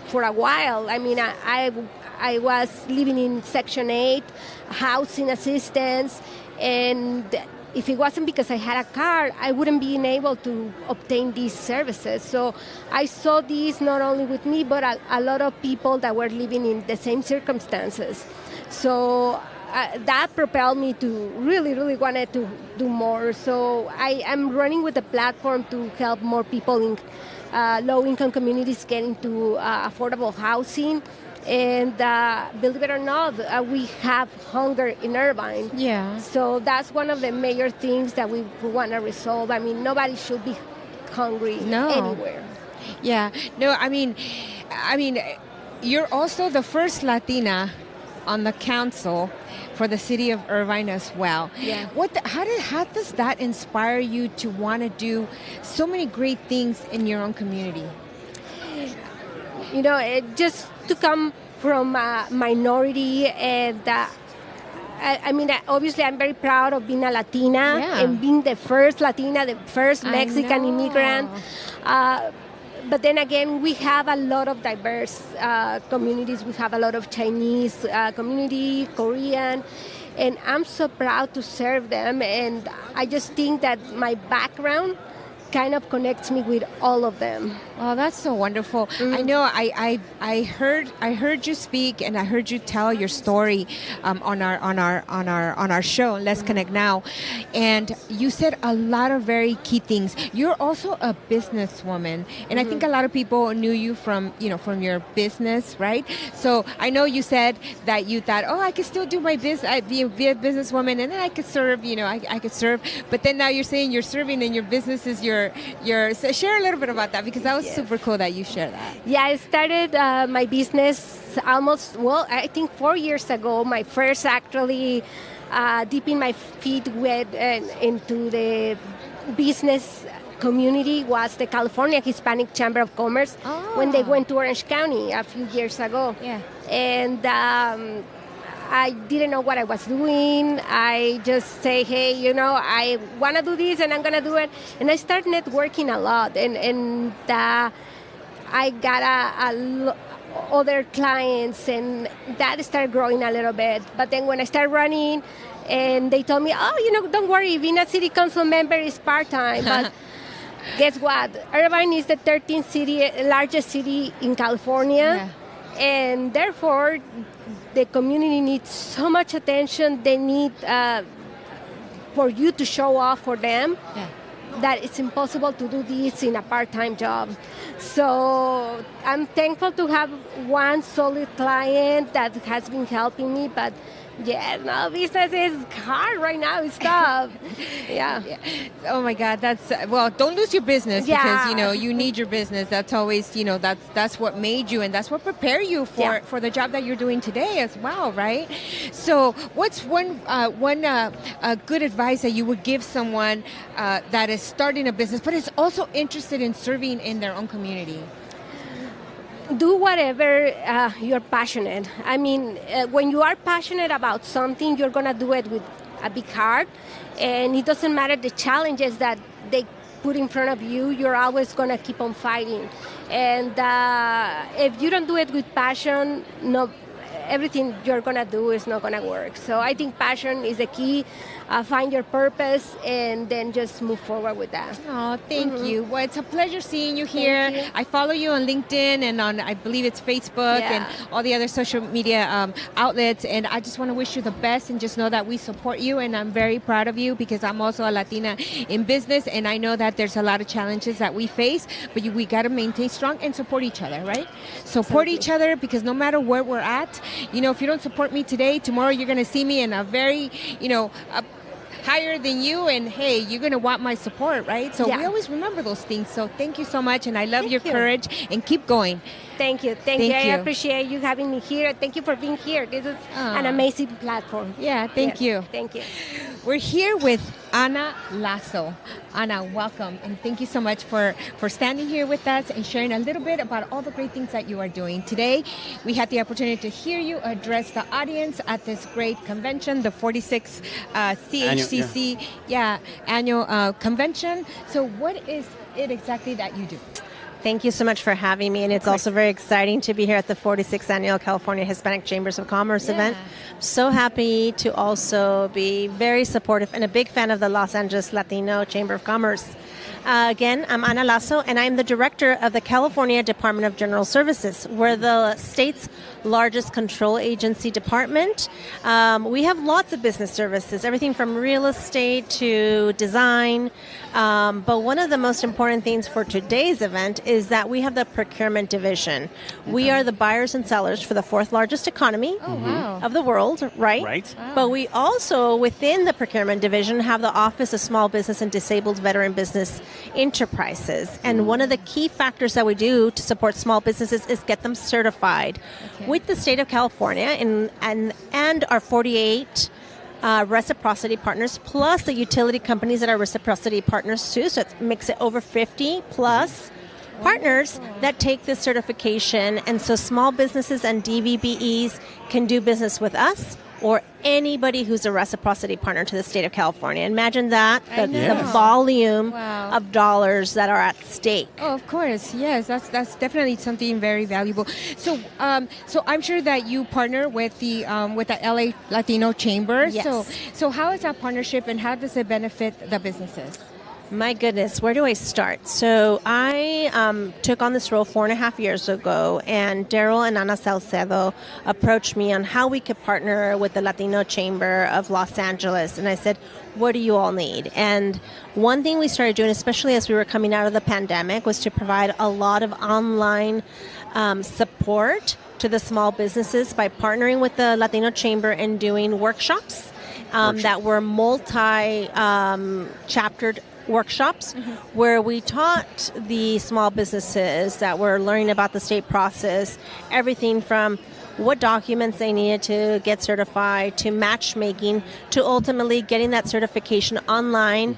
for a while. I mean, I was living in Section 8, housing assistance, and if it wasn't because I had a car, I wouldn't be able to obtain these services. So I saw this not only with me, but a lot of people that were living in the same circumstances. So that propelled me to really wanted to do more. So I am running with a platform to help more people in low-income communities get into affordable housing. And believe it or not, we have hunger in Irvine. Yeah. So that's one of the major things that we want to resolve. I mean, nobody should be hungry anywhere. Yeah. No, I mean, you're also the first Latina on the council for the city of Irvine as well. Yeah. How does that inspire you to want to do so many great things in your own community? Just to come from a minority, and I mean, obviously I'm very proud of being a Latina and being the first Latina, the first Mexican immigrant. But then again, we have a lot of diverse communities. We have a lot of Chinese community, Korean, and I'm so proud to serve them. And I just think that my background kind of connects me with all of them. Oh, that's so wonderful. Mm-hmm. I know I heard you speak, and I heard you tell your story on our show, Let's Connect Now, and you said a lot of very key things. You're also a businesswoman, and I think a lot of people knew you from your business, right? So I know you said that you thought, I could still do my business, be a businesswoman, and then I could serve, I could serve. But then now you're saying you're serving, and your business is your. So share a little bit about that, because that was super cool that you share that. Yeah, I started my business I think 4 years ago. My first actually dipping my feet into the business community was the California Hispanic Chamber of Commerce when they went to Orange County a few years ago. Yeah. And I didn't know what I was doing. I just say, hey, I want to do this and I'm going to do it. And I started networking a lot. And I got other clients, and that started growing a little bit. But then when I started running And they told me, oh, don't worry, being a city council member is part-time. But guess what? Irvine is the 13th largest city in California. Yeah. And therefore, the community needs so much attention. They need for you to show off for them. Yeah. That it's impossible to do this in a part-time job. So I'm thankful to have one solid client that has been helping me, but business is hard right now. It's tough. Yeah. Oh my God, don't lose your business because you need your business. That's always that's what made you and that's what prepared you for the job that you're doing today as well, right? So what's one good advice that you would give someone that is starting a business but is also interested in serving in their own community? Do whatever you're passionate. I mean, when you are passionate about something, you're going to do it with a big heart. And it doesn't matter the challenges that they put in front of you, you're always going to keep on fighting. And if you don't do it with passion, everything you're going to do is not going to work. So I think passion is the key. Find your purpose and then just move forward with that. Oh, thank you. Well, it's a pleasure seeing you here. I follow you on LinkedIn and on, I believe it's Facebook and all the other social media outlets. And I just want to wish you the best and just know that we support you. And I'm very proud of you because I'm also a Latina in business. And I know that there's a lot of challenges that we face, but we got to maintain strong and support each other, right? Support each other because no matter where we're at, if you don't support me today, tomorrow you're going to see me in a very, higher than you, and hey, you're going to want my support, right? So we always remember those things. So thank you so much, and I love your courage, and keep going. Thank you. Thank you. I appreciate you having me here. Thank you for being here. This is an amazing platform. Yeah, thank you. Thank you. We're here with Ana Lasso. Ana, welcome, and thank you so much for standing here with us and sharing a little bit about all the great things that you are doing. Today, we had the opportunity to hear you address the audience at this great convention, the 46th CHCC annual convention. So what is it exactly that you do? Thank you so much for having me, and it's also very exciting to be here at the 46th Annual California Hispanic Chambers of Commerce event. So happy to also be very supportive and a big fan of the Los Angeles Latino Chamber of Commerce. Again, I'm Ana Lasso, and I'm the director of the California Department of General Services. We're the state's largest control agency department. We have lots of business services, everything from real estate to design. But one of the most important things for today's event is that we have the procurement division. We are the buyers and sellers for the fourth largest economy of the world, right? Wow. But we also, within the procurement division, have the Office of Small Business and Disabled Veteran Business Enterprises. And one of the key factors that we do to support small businesses is get them certified with the state of California and our 48 reciprocity partners, plus the utility companies that are reciprocity partners too. So it makes it over 50 plus partners that take this certification. And so small businesses and DVBEs can do business with us or anybody who's a reciprocity partner to the state of California. Imagine that, the volume of dollars that are at stake. Oh, of course, yes, that's definitely something very valuable. So, so I'm sure that you partner with the LA Latino Chamber. Yes. So how is that partnership, and how does it benefit the businesses? My goodness, where do I start? So I took on this role 4.5 years ago, and Darrel and Ana Sauceda approached me on how we could partner with the Latino Chamber of Los Angeles. And I said, what do you all need? And one thing we started doing, especially as we were coming out of the pandemic, was to provide a lot of online support to the small businesses by partnering with the Latino Chamber and doing workshops that were multi-chaptered workshops where we taught the small businesses that were learning about the state process, everything from what documents they needed to get certified, to matchmaking, to ultimately getting that certification online,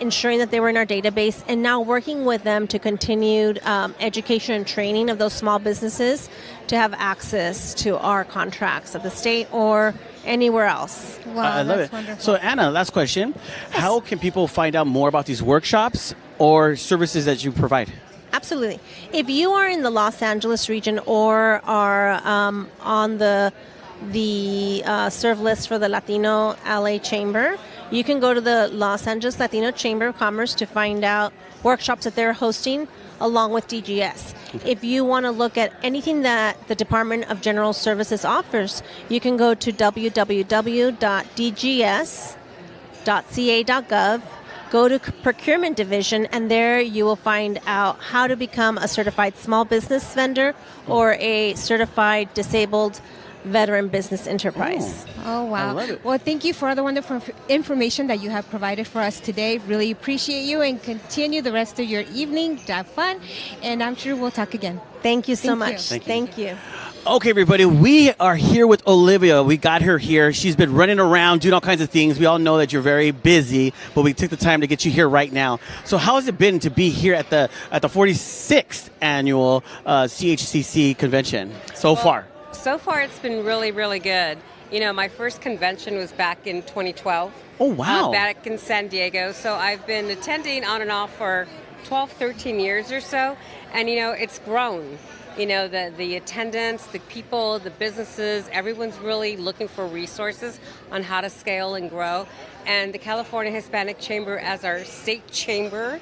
ensuring that they were in our database, and now working with them to continued education and training of those small businesses to have access to our contracts at the state or anywhere else. Wow, I love that's it. wonderful. So Ana, last question. How can people find out more about these workshops or services that you provide? Absolutely. If you are in the Los Angeles region or are on the the serve list for the Latino LA Chamber, you can go to the Los Angeles Latino Chamber of Commerce to find out workshops that they're hosting along with DGS. If you want to look at anything that the Department of General Services offers, you can go to www.dgs.ca.gov, go to Procurement Division, and there you will find out how to become a certified small business vendor or a certified disabled veteran business enterprise. Oh, wow. I love it. Well, thank you for all the wonderful information that you have provided for us today. Really appreciate you, and continue the rest of your evening. Have fun, and I'm sure we'll talk again. Thank you so Thank much. you. Thank you. Okay, everybody, we are here with Olivia. We got her here. She's been running around doing all kinds of things. We all know that you're very busy, but we took the time to get you here right now. So how has it been to be here at the 46th annual CHCC convention so far? So far, it's been really, really good. You know, my first convention was back in 2012. Oh, wow. Back in San Diego. So I've been attending on and off for 12, 13 years or so. And, you know, it's grown. You know, the attendance, the people, the businesses, everyone's really looking for resources on how to scale and grow. And the California Hispanic Chamber, as our state chamber,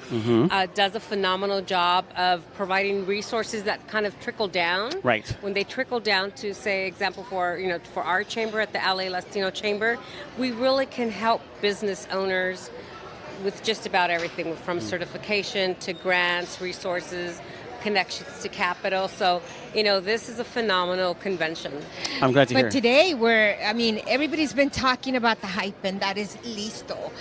does a phenomenal job of providing resources that kind of trickle down. Right. When they trickle down to, say, example for our chamber at the LA Latino Chamber, we really can help business owners with just about everything, from certification to grants, resources, connections to capital. So, you know, this is a phenomenal convention. I'm glad to hear. But today, everybody's been talking about the hype, and that is LISTO.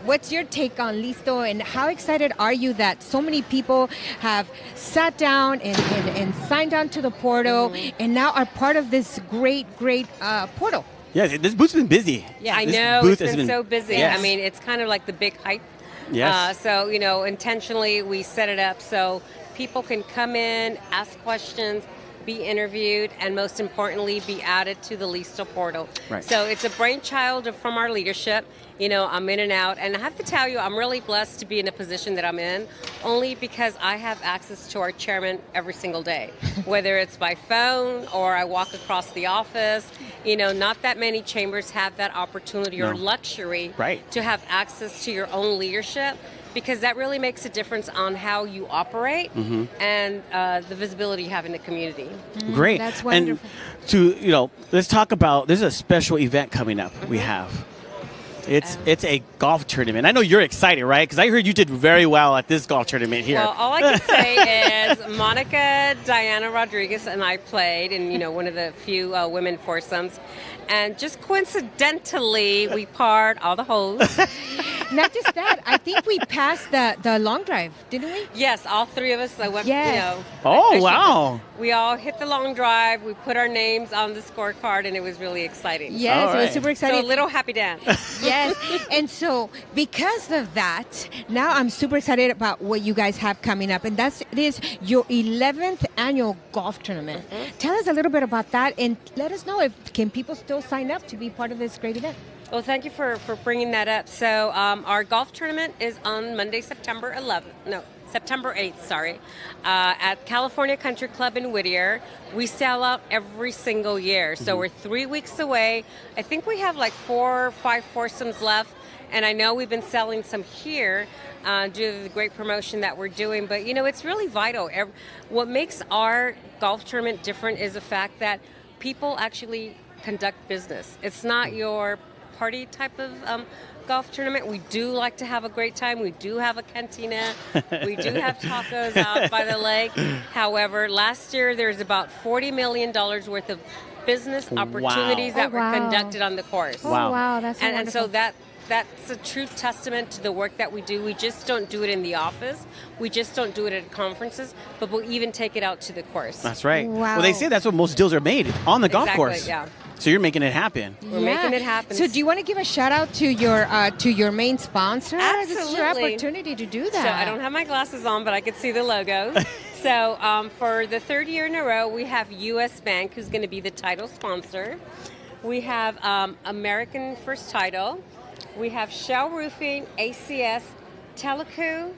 What's your take on LISTO, and how excited are you that so many people have sat down and signed on to the portal and now are part of this great portal? Yeah, this booth's been busy. Yeah, I This know. booth It's has been so busy. Yes. I mean, it's kind of like the big hype. Yes. So, you know, intentionally we set it up so people can come in, ask questions, be interviewed, and most importantly, be added to the LISTO Portal. Right. So it's a brainchild from our leadership. You know, I'm in and out. And I have to tell you, I'm really blessed to be in a position that I'm in, only because I have access to our chairman every single day, whether it's by phone or I walk across the office. You know, not that many chambers have that opportunity or luxury to have access to your own leadership, because that really makes a difference on how you operate and the visibility you have in the community. Great. That's wonderful. And let's talk about, there's a special event coming up we have. It's a golf tournament. I know you're excited, right? Because I heard you did very well at this golf tournament here. Well, all I can say is Monica, Diana Rodriguez, and I played in, you know, one of the few women foursomes. And just coincidentally, we parred all the holes. Not just that, I think we passed the long drive, didn't we? Yes, all three of us. Went, Yes. you know. Oh, wow. We all hit the long drive. We put our names on the scorecard, and it was really exciting. Yes, it was super exciting. So a little happy dance. Yes, and so because of that, now I'm super excited about what you guys have coming up, and that is your 11th annual golf tournament. Tell us a little bit about that, and let us know can people still sign up to be part of this great event. Well, thank you for bringing that up. So our golf tournament is on Monday, September 8th, at California Country Club in Whittier. We sell out every single year. So we're 3 weeks away. I think we have like 4 or 5 foursomes left. And I know we've been selling some here due to the great promotion that we're doing. But, you know, it's really vital. What makes our golf tournament different is the fact that people actually conduct business. It's not your party type of golf tournament. We do like to have a great time. We do have a cantina. We do have tacos out by the lake. However, last year there's about $40 million worth of business opportunities that were conducted on the course. Oh, wow, that's and so that's a true testament to the work that we do. We just don't do it in the office. We just don't do it at conferences, but we'll even take it out to the course. That's right. Wow. Well, they say that's what most deals are made, on the golf course. Yeah. So you're making it happen. We're making it happen. So do you want to give a shout out to your main sponsor? Absolutely. This is your opportunity to do that. So I don't have my glasses on, but I could see the logo. So for the third year in a row, we have U.S. Bank, who's going to be the title sponsor. We have American First Title. We have Shell Roofing, ACS, Teleco,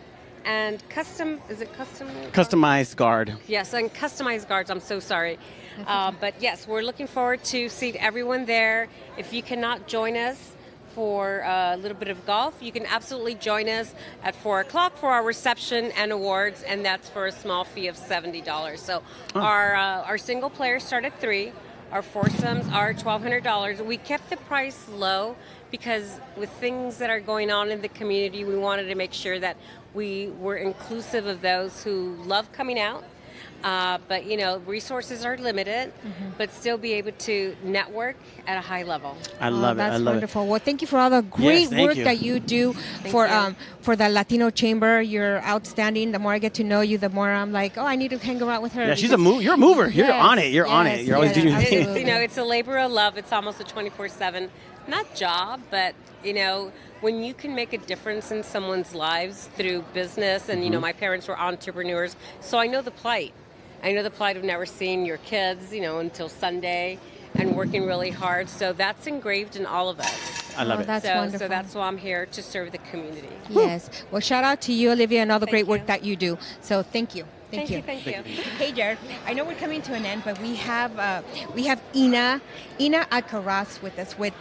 and custom. Is it custom? Customized guard. Yes, and customized guards. I'm so sorry. But yes, we're looking forward to seeing everyone there. If you cannot join us for a little bit of golf, you can absolutely join us at 4 o'clock for our reception and awards, and that's for a small fee of $70. So our single players start at $3. Our foursomes are $1,200. We kept the price low because with things that are going on in the community, we wanted to make sure that we were inclusive of those who love coming out. But, resources are limited, but still be able to network at a high level. I love it. I That's love wonderful. Well, thank you for all the great work that you do for the Latino Chamber. You're outstanding. The more I get to know you, the more I'm like, I need to hang around with her. Yeah, she's you're a mover. You're on it. You're on it. You're always doing your thing. It's a labor of love. It's almost a 24/7, not job, but, when you can make a difference in someone's lives through business, and, my parents were entrepreneurs, so I know the plight. I know the plight of never seeing your kids, until Sunday and working really hard. So that's engraved in all of us. I love it. That's wonderful. So that's why I'm here to serve the community. Yes. Well, shout out to you, Olivia, and all the great work that you do. So thank you. Thank you. Hey, Jared. I know we're coming to an end, but we have Ina Alcaraz with us with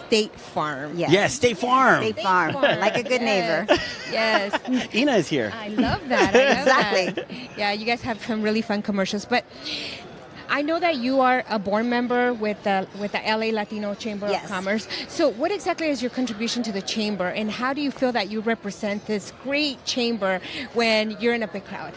State Farm. Yes, State Farm. State Farm, like a good neighbor. Yes. Ina is here. I love that. Exactly. Yeah, you guys have some really fun commercials. But I know that you are a board member with the LA Latino Chamber of Commerce. So what exactly is your contribution to the chamber, and how do you feel that you represent this great chamber when you're in a big crowd?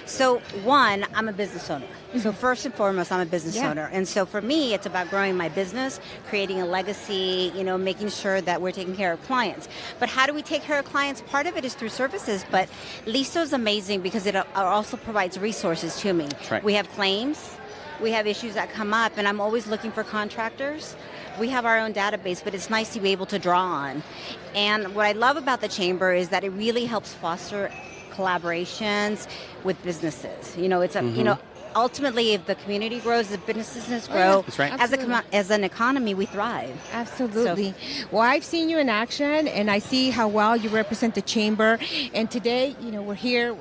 So, one, I'm a business owner. So first and foremost, I'm a business owner. And so for me, it's about growing my business, creating a legacy, making sure that we're taking care of clients. But how do we take care of clients? Part of it is through services, but LISTO is amazing because it also provides resources to me. Right. We have claims, we have issues that come up, and I'm always looking for contractors. We have our own database, but it's nice to be able to draw on. And what I love about the chamber is that it really helps foster collaborations with businesses. It's ultimately, if the community grows, the businesses grow. That's right. As an economy, we thrive. Absolutely. Well, I've seen you in action, and I see how well you represent the chamber. And today, we're here,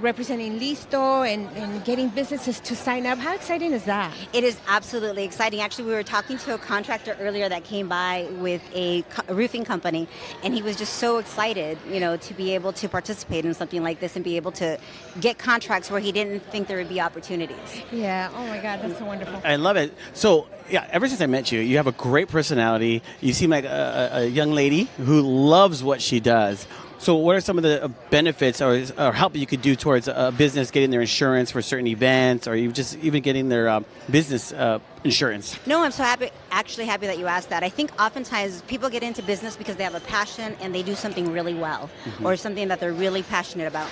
representing LISTO and getting businesses to sign up. How exciting is that? It is absolutely exciting. Actually, we were talking to a contractor earlier that came by with a roofing company, and he was just so excited, to be able to participate in something like this and be able to get contracts where he didn't think there would be opportunities. Yeah. Oh my God, that's so wonderful. I love it. So, ever since I met you, you have a great personality. You seem like a young lady who loves what she does. So what are some of the benefits or help you could do towards a business getting their insurance for certain events, or even getting their business insurance? No, I'm so happy that you asked that. I think oftentimes people get into business because they have a passion and they do something really well, or something that they're really passionate about.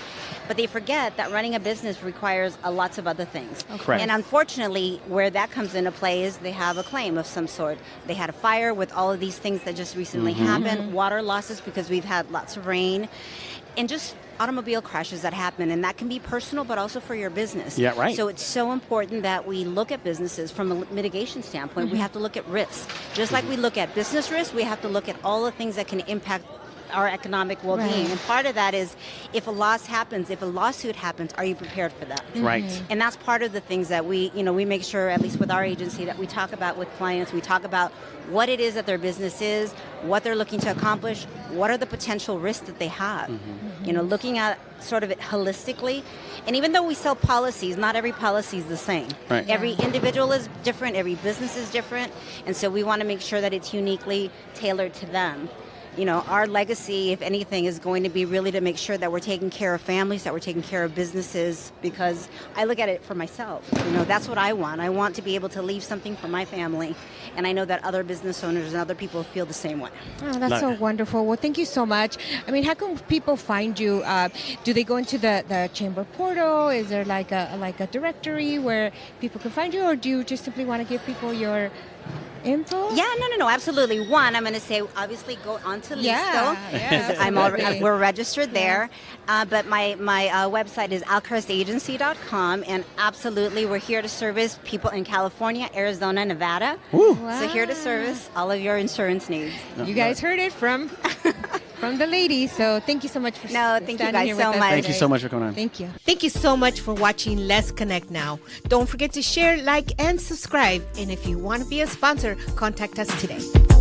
But they forget that running a business requires lots of other things. Correct. And unfortunately, where that comes into play is they have a claim of some sort. They had a fire with all of these things that just recently happened, water losses because we've had lots of rain, and just automobile crashes that happen, and that can be personal but also for your business. Yeah, right. So it's so important that we look at businesses from a mitigation standpoint. We have to look at risk. Just like we look at business risk, we have to look at all the things that can impact our economic well-being. Right. And part of that is if a loss happens, if a lawsuit happens, are you prepared for that? Right. And that's part of the things that we make sure, at least with our agency, that we talk about with clients. We talk about what it is that their business is, what they're looking to accomplish, what are the potential risks that they have. Looking at sort of it holistically. And even though we sell policies, not every policy is the same. Right. Every individual is different, every business is different, and so we want to make sure that it's uniquely tailored to them. Our legacy, if anything, is going to be really to make sure that we're taking care of families, that we're taking care of businesses, because I look at it for myself. That's what I want. I want to be able to leave something for my family, and I know that other business owners and other people feel the same way. Oh, that's so wonderful. Well, thank you so much. I mean, how can people find you? Do they go into the chamber portal? Is there like a directory where people can find you, or do you just simply want to give people your info? Yeah, no, absolutely. One, I'm going to say, obviously, go onto LISTO. Yeah, we're registered there. But my website is alcarazagency.com, and absolutely, we're here to service people in California, Arizona, Nevada. Ooh. So here to service all of your insurance needs. You guys heard it from from the ladies. So thank you so much for thank you standing guys here so with us much. Thank you today. so much for coming on. Thank you. Thank you so much for watching Let's Connect Now. Don't forget to share, like, and subscribe. And if you want to be a sponsor, contact us today.